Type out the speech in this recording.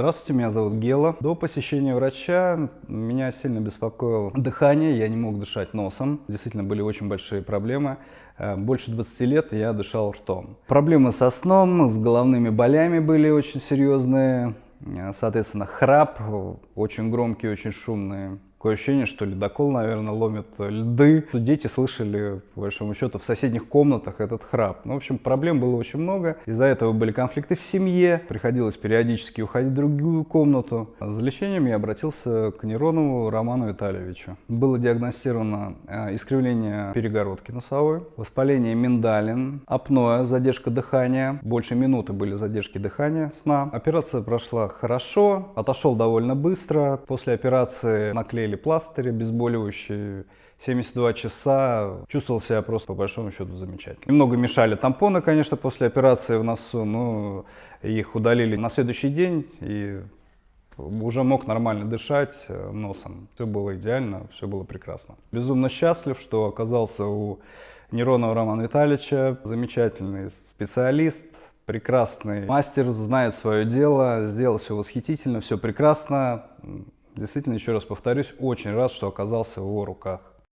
Здравствуйте, меня зовут Гела. До посещения врача меня сильно беспокоило дыхание, я не мог дышать носом. Действительно, были очень большие проблемы. Больше 20 лет я дышал ртом. Проблемы со сном, с головными болями были очень серьезные. Соответственно, храп, очень громкий, очень шумный. Такое ощущение, что ледокол, наверное, ломит льды. Дети слышали, по большому счету, в соседних комнатах этот храп. Ну, в общем, проблем было очень много. Из-за этого были конфликты в семье. Приходилось периодически уходить в другую комнату. За лечением я обратился к Неронову Роману Витальевичу. Было диагностировано искривление перегородки носовой, воспаление миндалин, апноэ, задержка дыхания. Больше минуты были задержки дыхания, сна. Операция прошла хорошо, отошел довольно быстро. После операции наклеили пластыри обезболивающие. 72 часа чувствовал себя просто по большому счету замечательно. Немного мешали тампоны, конечно, после операции в носу, но их удалили на следующий день и уже мог нормально дышать носом. Все было идеально, все было прекрасно. Безумно счастлив, что оказался у Неронова Романа Витальевича. Замечательный специалист, прекрасный мастер, знает свое дело, сделал все восхитительно, все прекрасно. Действительно, еще раз повторюсь, очень рад, что оказался в его руках.